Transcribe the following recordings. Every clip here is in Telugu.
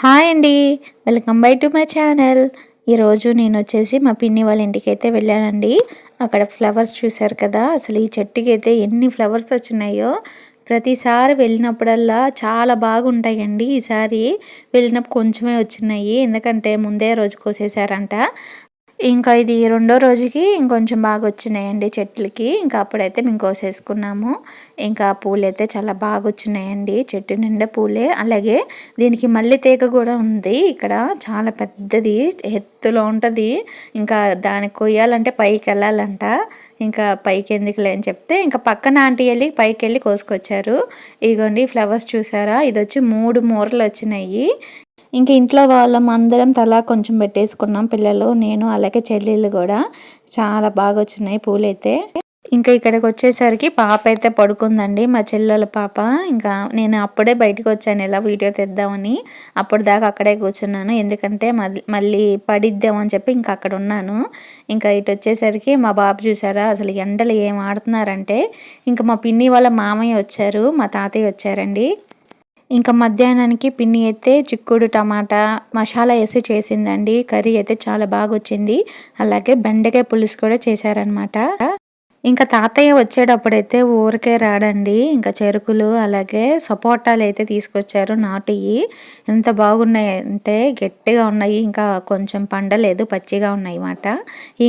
హాయ్ అండి. Welcome back to my channel. ఈరోజు నేను వచ్చేసి మా పిన్ని వాళ్ళ ఇంటికైతే వెళ్ళానండి. అక్కడ ఫ్లవర్స్ చూశారు కదా, అసలు ఈ చెట్టుకి అయితే ఎన్ని ఫ్లవర్స్ వచ్చినాయో. ప్రతిసారి వెళ్ళినప్పుడల్లా చాలా బాగుంటాయండి. ఈసారి వెళ్ళినప్పుడు కొంచెమే వచ్చినాయి, ఎందుకంటే ముందే రోజు కోసేసారంట. ఇంకా ఇది రెండో రోజుకి ఇంకొంచెం బాగా వచ్చినాయండి చెట్లకి. ఇంకా అప్పుడైతే మేము కోసేసుకున్నాము. ఇంకా పూలైతే చాలా బాగా వచ్చినాయండి, చెట్టు నిండా పూలే. అలాగే దీనికి మల్లె తీగ కూడా ఉంది ఇక్కడ, చాలా పెద్దది, ఎత్తులో ఉంటుంది. ఇంకా దానికి కొయ్యాలంటే పైకి వెళ్ళాలంట. ఇంకా పైకి ఎందుకులే అని చెప్తే ఇంకా పక్కన ఆంటీ వెళ్ళి పైకి వెళ్ళి కోసుకొచ్చారు. ఇదిగోండి ఫ్లవర్స్ చూసారా, ఇది వచ్చి 3 మూరలు వచ్చినాయి. ఇంక ఇంట్లో వాళ్ళం అందరం తలా కొంచెం పెట్టేసుకున్నాం, పిల్లలు, నేను, అలాగే చెల్లెళ్ళు కూడా. చాలా బాగా వచ్చినాయి పూలైతే. ఇంకా ఇక్కడికి వచ్చేసరికి పాప అయితే పడుకుందండి, మా చెల్లెల పాప. ఇంకా నేను అప్పుడే బయటకు వచ్చాను ఇలా వీడియో తెద్దామని. అప్పుడు దాకా అక్కడే కూర్చున్నాను, ఎందుకంటే మళ్ళీ పడిద్దామని చెప్పి ఇంకా అక్కడ ఉన్నాను. ఇంకా ఇటు వచ్చేసరికి మా బాబు చూసారా, అసలు ఎండలు ఏం ఆడుతున్నారంటే. ఇంకా మా పిన్ని వాళ్ళ మామయ్య వచ్చారు, మా తాతయ్య వచ్చారండి. ఇంకా మధ్యాహ్నానికి పిన్ని అయితే చిక్కుడు టమాటా మసాలా వేసి చేసిందండి. కర్రీ అయితే చాలా బాగా వచ్చింది. అలాగే బెండకాయ పులుసు కూడా చేశారనమాట. ఇంకా తాతయ్య వచ్చేటప్పుడైతే ఊరికే రాడండి. ఇంకా చెరుకులు అలాగే సపోటాలు అయితే తీసుకొచ్చారు, నాటుయి. ఎంత బాగున్నాయి అంటే గట్టిగా ఉన్నాయి, ఇంకా కొంచెం పండలేదు, పచ్చిగా ఉన్నాయి అన్నమాట.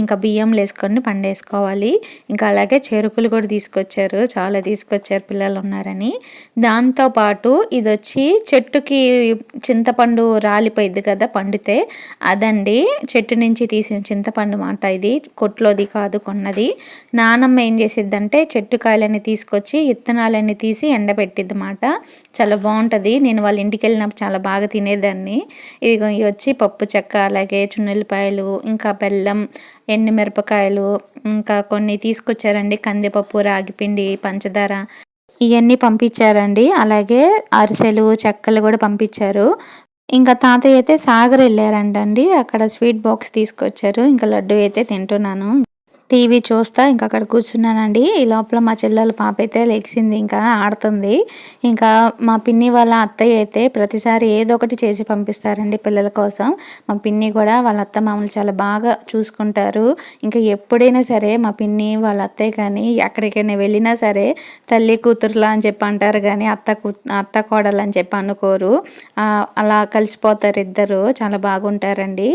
ఇంకా బియ్యంలో వేసుకొని పండేసుకోవాలి. ఇంకా అలాగే చెరుకులు కూడా తీసుకొచ్చారు, చాలా తీసుకొచ్చారు పిల్లలు ఉన్నారని. దాంతోపాటు ఇది వచ్చి చెట్టుకి చింతపండు రాలిపోయింది కదా పండితే, అదండి చెట్టు నుంచి తీసిన చింతపండు మాట. ఇది కొట్లోది కాదు, కొన్నది. నానమ్మ ఏం చేసిద్దంటే చెట్టు కాయలన్నీ తీసుకొచ్చి విత్తనాలన్నీ తీసి ఎండబెట్టిద్ది అన్నమాట. చాలా బాగుంటుంది. నేను వాళ్ళ ఇంటికి వెళ్ళినప్పుడు చాలా బాగా తినేదాన్ని. ఇది వచ్చి పప్పు చెక్క, అలాగే చున్నులపాయలు, ఇంకా బెల్లం, ఎండుమిరపకాయలు, ఇంకా కొన్ని తీసుకొచ్చారండి, కందిపప్పు, రాగిపిండి, పంచదార, ఇవన్నీ పంపించారండి. అలాగే అరిసెలు, చెక్కలు కూడా పంపించారు. ఇంకా తాతయ్య అయితే సాగర్ వెళ్ళారంటండి, అక్కడ స్వీట్ బాక్స్ తీసుకొచ్చారు. ఇంకా లడ్డు అయితే తింటున్నాను, టీవీ చూస్తా ఇంకా అక్కడ కూర్చున్నానండి. ఈ లోపల మా చెల్లెల పాప అయితే లెగిసింది, ఇంకా ఆడుతుంది. ఇంకా మా పిన్ని వాళ్ళ అత్తయ్య అయితే ప్రతిసారి ఏదో ఒకటి చేసి పంపిస్తారండి పిల్లల కోసం. మా పిన్ని కూడా వాళ్ళ అత్త మామూలు చాలా బాగా చూసుకుంటారు. ఇంకా ఎప్పుడైనా సరే మా పిన్ని వాళ్ళ అత్తయ్య కానీ ఎక్కడికైనా వెళ్ళినా సరే తల్లి కూతురులా అని చెప్పి అంటారు, కానీ అత్త కోడలు అని చెప్పి అనుకోరు. అలా కలిసిపోతారు ఇద్దరు, చాలా బాగుంటారండి.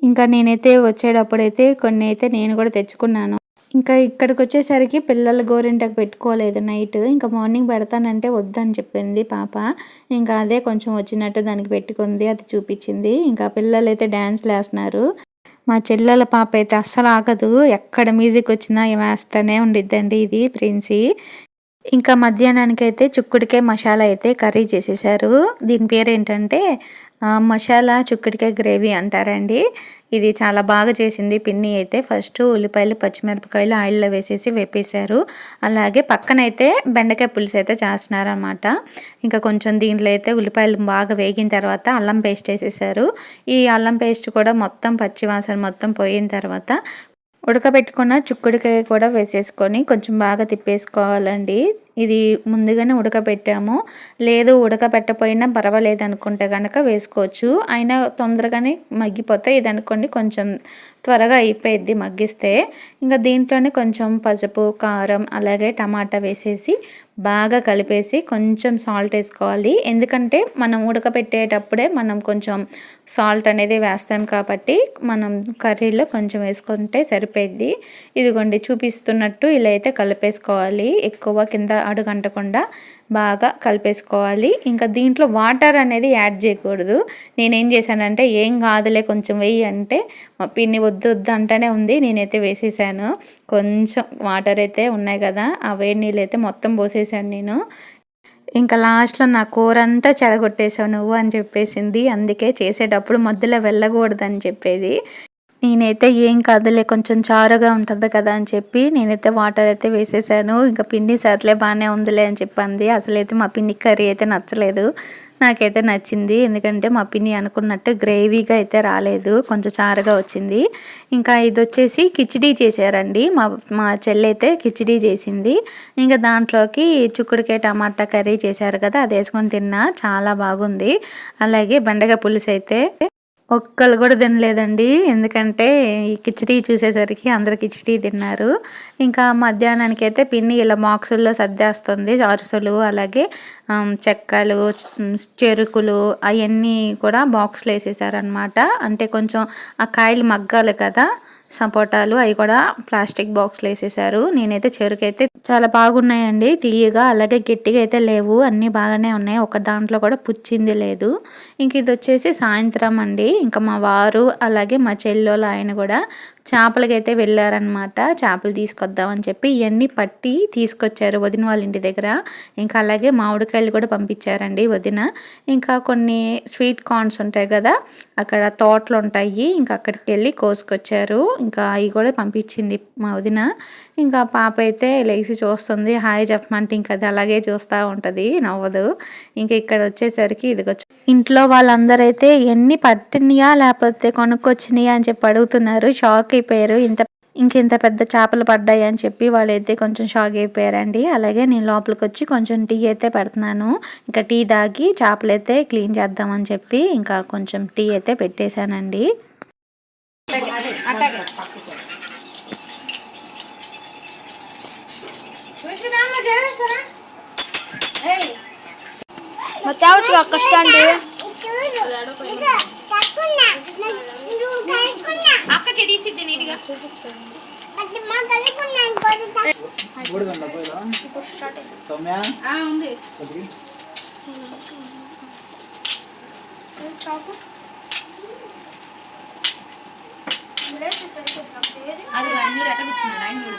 ఇంకా నేనైతే వచ్చేటప్పుడైతే కొన్ని అయితే నేను కూడా తెచ్చుకున్నాను. ఇంకా ఇక్కడికి వచ్చేసరికి పిల్లల గోరింటకు పెట్టుకోలేదు నైట్. ఇంకా మార్నింగ్ పెడతానంటే వద్దని చెప్పింది పాప. ఇంకా అదే కొంచెం వచ్చినట్టు దానికి పెట్టుకుంది, అది చూపించింది. ఇంకా పిల్లలు అయితే డ్యాన్స్లు వేస్తున్నారు. మా చెల్లెల పాప అయితే అస్సలు ఆగదు, ఎక్కడ మ్యూజిక్ వచ్చినా వేస్తూనే ఉండిద్దండి. ఇది ప్రిన్సీ. ఇంకా మధ్యాహ్నానికి అయితే చుక్కుడికాయ మసాలా అయితే కర్రీ చేసేసారు. దీని పేరు ఏంటంటే మసాలా చుక్కుడికాయ గ్రేవీ అంటారండి. ఇది చాలా బాగా చేసింది పిన్ని అయితే. ఫస్ట్ ఉల్లిపాయలు, పచ్చిమిరపకాయలు ఆయిల్లో వేసేసి వేపేశారు. అలాగే పక్కనైతే బెండకాయ పులుసు అయితే చేస్తున్నారనమాట. ఇంకా కొంచెం దీంట్లో అయితే ఉల్లిపాయలు బాగా వేగిన తర్వాత అల్లం పేస్ట్ వేసేసారు. ఈ అల్లం పేస్ట్ కూడా మొత్తం పచ్చివాసన మొత్తం పోయిన తర్వాత ఉడకబెట్టుకున్న చుక్కుడికాయ కూడా వేసేసుకొని కొంచెం బాగా తిప్పేసుకోవాలండి. ఇది ముందుగానే ఉడకబెట్టాము, లేదు ఉడకబెట్టపోయినా పర్వాలేదు అనుకుంటే కనుక వేసుకోవచ్చు. అయినా తొందరగానే మగ్గిపోతాయి. ఇది అనుకోండి కొంచెం త్వరగా అయిపోయిద్ది మగ్గిస్తే. ఇంకా దీంట్లోనే కొంచెం పసుపు, కారం, అలాగే టమాటా వేసేసి బాగా కలిపేసి కొంచెం సాల్ట్ వేసుకోవాలి. ఎందుకంటే మనం ఉడకబెట్టేటప్పుడే మనం కొంచెం సాల్ట్ అనేది వేస్తాం కాబట్టి మనం కర్రీలో కొంచెం వేసుకుంటే సరిపోయిద్ది. ఇదిగోండి చూపిస్తున్నట్టు ఇలా అయితే కలిపేసుకోవాలి, ఎక్కువ కింద అడుగంటకుండా బాగా కలిపేసుకోవాలి. ఇంకా దీంట్లో వాటర్ అనేది యాడ్ చేయకూడదు. నేనేం చేశానంటే ఏం కాదులే కొంచెం వెయ్యి అంటే మా పిన్ని వద్దు వద్దు అంటూనే ఉంది, నేనైతే వేసేసాను. కొంచెం వాటర్ అయితే ఉన్నాయి కదా, ఆ వేడి నీళ్ళు అయితే మొత్తం పోసేసాను నేను. ఇంకా లాస్ట్లో నా కూర అంతా చెడగొట్టేసావు నువ్వు అని చెప్పేసింది. అందుకే చేసేటప్పుడు మధ్యలో వెళ్ళకూడదని చెప్పేది. నేనైతే ఏం కాదులే కొంచెం చారుగా ఉంటుంది కదా అని చెప్పి నేనైతే వాటర్ అయితే వేసేసాను. ఇంకా పిన్ని సర్లే బాగానే ఉందిలే అని చెప్పింది. అసలైతే మా పిన్ని కర్రీ అయితే నచ్చలేదు, నాకైతే నచ్చింది. ఎందుకంటే మా పిన్ని అనుకున్నట్టు గ్రేవీగా అయితే రాలేదు, కొంచెం చారుగా వచ్చింది. ఇంకా ఇది వచ్చేసి కిచిడీ చేశారండి. మా చెల్లి అయితే కిచిడీ చేసింది. ఇంకా దాంట్లోకి చిక్కుడుకాయ టమాటా కర్రీ చేశారు కదా, అది వేసుకొని తిన్నా, చాలా బాగుంది. అలాగే బెండకాయ పులుసు అయితే ఒక్కళ్ళు కూడా తినలేదండి. ఎందుకంటే ఈ కిచిడీ చూసేసరికి అందరు కిచిడీ తిన్నారు. ఇంకా మధ్యాహ్నానికి అయితే పిన్ని ఇలా బాక్సుల్లో సర్దేస్తుంది. అరిసెలు, అలాగే చెక్కలు, చెరుకులు అవన్నీ కూడా బాక్స్లో వేసేసారనమాట. అంటే కొంచెం ఆ కాయలు మగ్గాలి కదా, సపోటాలు అవి కూడా ప్లాస్టిక్ బాక్స్లో వేసేసారు. నేనైతే చెరుకు అయితే చాలా బాగున్నాయండి, తీయగా, అలాగే గట్టిగా అయితే లేవు, అన్నీ బాగానే ఉన్నాయి, ఒక దాంట్లో కూడా పుచ్చింది లేదు. ఇంక ఇది వచ్చేసి సాయంత్రం అండి. ఇంకా మా వారు అలాగే మా చెల్లెలు ఆయన కూడా చేపలకైతే వెళ్ళారనమాట. చేపలు తీసుకొద్దామని చెప్పి ఇవన్నీ పట్టి తీసుకొచ్చారు వదిన వాళ్ళ ఇంటి దగ్గర. ఇంకా అలాగే మామిడికాయలు కూడా పంపించారండి వదిన. ఇంకా కొన్ని స్వీట్ కార్న్స్ ఉంటాయి కదా, అక్కడ తోటలు ఉంటాయి, ఇంకా అక్కడికి వెళ్ళి కోసుకొచ్చారు. ఇంకా అవి కూడా పంపించింది మా వదిన. ఇంకా పాప అయితే లేచి చూస్తుంది, హాయ్ చెప్పమంటే ఇంకా అది అలాగే చూస్తూ ఉంటుంది, నవ్వదు. ఇంకా ఇక్కడ వచ్చేసరికి ఇదిగొచ్చు ఇంట్లో వాళ్ళందరైతే ఎన్ని పట్టినయా లేకపోతే కొనుక్కొచ్చినాయా అని చెప్పి అడుగుతున్నారు. షాక్ అయిపోయారు, ఇంకెంత పెద్ద చేపలు పడ్డాయి అని చెప్పి వాళ్ళైతే కొంచెం షాక్ అయిపోయారండి. అలాగే నేను లోపలికి వచ్చి కొంచెం టీ అయితే పెడుతున్నాను. ఇంకా టీ తాగి చేపలు అయితే క్లీన్ చేద్దామని చెప్పి ఇంకా కొంచెం టీ అయితే పెట్టేశానండి. అక్కకి తీసిద్ది నీట్గా. ఉంది అది అన్ని అట్ట కూర్చున్నాడు, ఆయన చూడు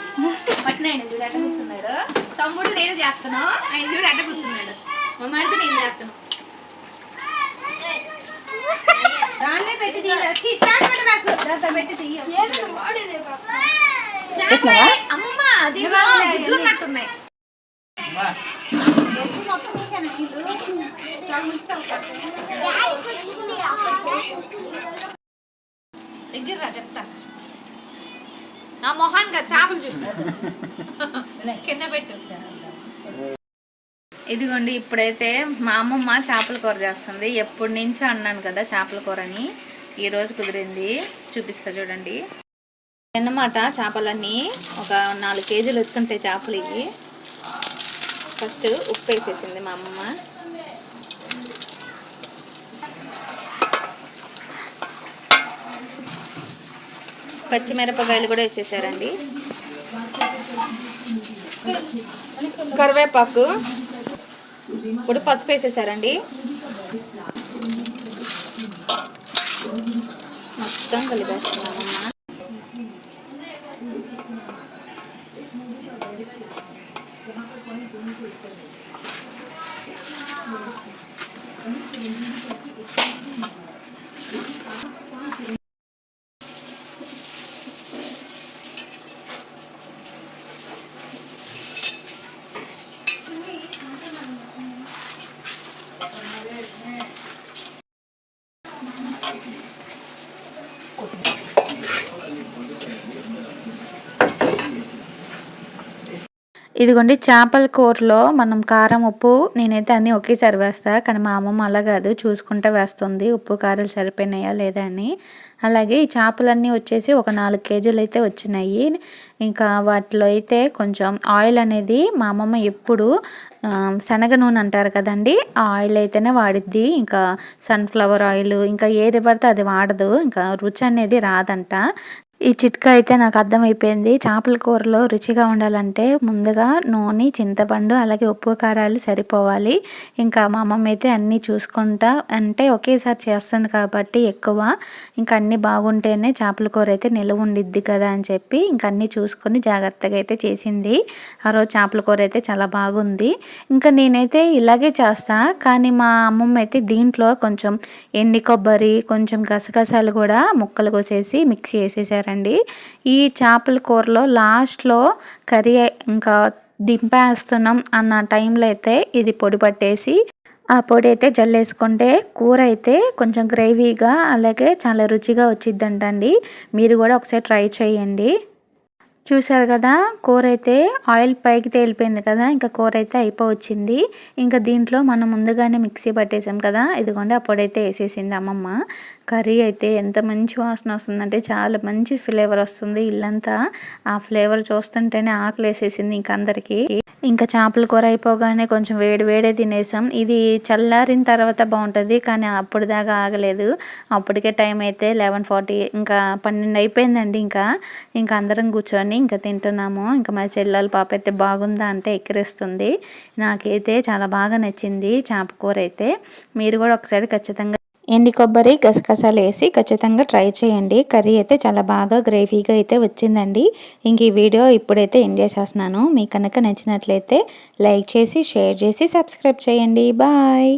పట్టిన ఆయన చూడు అట్ట కూర్చున్నాడు. తమ్ముడు నేను చేస్తున్నావు, ఆయన చూడు అట్ట కూర్చున్నాడు. మా మరిది నేను చేస్తాను. దాన్నే పెట్టి తీయచ్చి దాంట్లో పెట్టి తీయ అమ్మమ్మ దీంట్లో గుడ్లు ఉన్నట్టున్నాయి. దగ్గరరా చెప్తా, నా మొహాన్గా చేపలు చూపు కింద పెట్టు. ఇదిగోండి ఇప్పుడైతే మా అమ్మమ్మ చేపల కూర చేస్తుంది. ఎప్పటి నుంచో అన్నాను కదా చేపల కూర అని, ఈరోజు కుదిరింది, చూపిస్తా చూడండి. అన్నమాట చేపలన్నీ ఒక 4 కేజీలు వచ్చుంటాయి చేపలు. ఇవి ఫస్ట్ ఉప్పు వేసేసింది మా అమ్మమ్మ. పచ్చిమిరపకాయలు కూడా వేసేసారండి, కరివేపాకు, ఇప్పుడు పసుపు వేసేసారండి. మొత్తం కలిపేస్తున్నామమ్మా. ఇదిగోండి చేపల కూరలో మనం కారం, ఉప్పు నేనైతే అన్నీ ఒకేసారి వేస్తాను, కానీ మా అమ్మమ్మ అలా కాదు, చూసుకుంటే వేస్తుంది ఉప్పు కారాలు సరిపోయినాయా లేదా అని. అలాగే ఈ చేపలన్నీ వచ్చేసి ఒక 4 కేజీలు అయితే వచ్చినాయి. ఇంకా వాటిలో అయితే కొంచెం ఆయిల్ అనేది మా అమ్మమ్మ ఎప్పుడు శనగ నూనె అంటారు కదండి, ఆ ఆయిల్ అయితేనే వాడిద్ది. ఇంకా సన్ఫ్లవర్ ఆయిల్ ఇంకా ఏది పడితే అది వాడదు, ఇంకా రుచి అనేది రాదంట. ఈ చిట్కా అయితే నాకు అర్థమైపోయింది. చేపల కూరలో రుచిగా ఉండాలంటే ముందుగా నూనె, చింతపండు, అలాగే ఉప్పు కారాలు సరిపోవాలి. ఇంకా మా అమ్మమ్మ అయితే అన్నీ చూసుకుంటా, అంటే ఒకేసారి చేస్తుంది కాబట్టి ఎక్కువ, ఇంకా అన్నీ బాగుంటేనే చేపల కూర అయితే నిలువ ఉండిద్ది కదా అని చెప్పి ఇంకా అన్నీ చూసుకొని జాగ్రత్తగా అయితే చేసింది. ఆ రోజు చేపల కూర అయితే చాలా బాగుంది. ఇంకా నేనైతే ఇలాగే చేస్తా, కానీ మా అమ్మమ్మ అయితే దీంట్లో కొంచెం ఎండి కొబ్బరి, కొంచెం గసగసాలు కూడా ముక్కలు కోసేసి మిక్సీ వేసేసారు. ఈ చేపల కూరలో లాస్ట్లో కర్రీ ఇంకా దింపేస్తున్నాం అన్న టైంలో అయితే ఇది పొడి పట్టేసి ఆ పొడి అయితే జల్లేసుకుంటే కూర అయితే కొంచెం గ్రేవీగా అలాగే చాలా రుచిగా వచ్చిద్దంటండి. మీరు కూడా ఒకసారి ట్రై చేయండి. చూసారు కదా, కూర అయితే ఆయిల్ పైకి తేలిపోయింది కదా, ఇంకా కూర అయితే అయిపోవచ్చింది. ఇంకా దీంట్లో మనం ముందుగానే మిక్సీ పట్టేసాం కదా, ఇదిగోండి ఆ పొడి అయితే వేసేసింది అమ్మమ్మ. కర్రీ అయితే ఎంత మంచి వాసన వస్తుందంటే చాలా మంచి ఫ్లేవర్ వస్తుంది ఇల్లంతా. ఆ ఫ్లేవర్ చూస్తుంటేనే ఆకలి వేసేసింది ఇంక అందరికీ. ఇంకా చేపల కూర అయిపోగానే కొంచెం వేడి వేడే తినేసాం. ఇది చల్లారిన తర్వాత బాగుంటుంది, కానీ అప్పుడు దాకా ఆగలేదు. అప్పటికే టైం అయితే 11:40, ఇంకా 12 అయిపోయిందండి. ఇంకా అందరం కూర్చొని ఇంకా తింటున్నాము. ఇంకా మా చెల్లెల పాప అయితే బాగుందా అంటే ఎక్కిరిస్తుంది. నాకైతే చాలా బాగా నచ్చింది చేప కూర అయితే. మీరు కూడా ఒకసారి ఖచ్చితంగా ఎండి కొబ్బరి గసగసాలు వేసి ఖచ్చితంగా ట్రై చేయండి. కర్రీ అయితే చాలా బాగా గ్రేవీగా అయితే వచ్చిందండి. ఇంక ఈ వీడియో ఇప్పుడైతే ఎండ్ చేసేస్తున్నాను. మీకు కనుక నచ్చినట్లయితే లైక్ చేసి షేర్ చేసి సబ్స్క్రైబ్ చేయండి. బాయ్.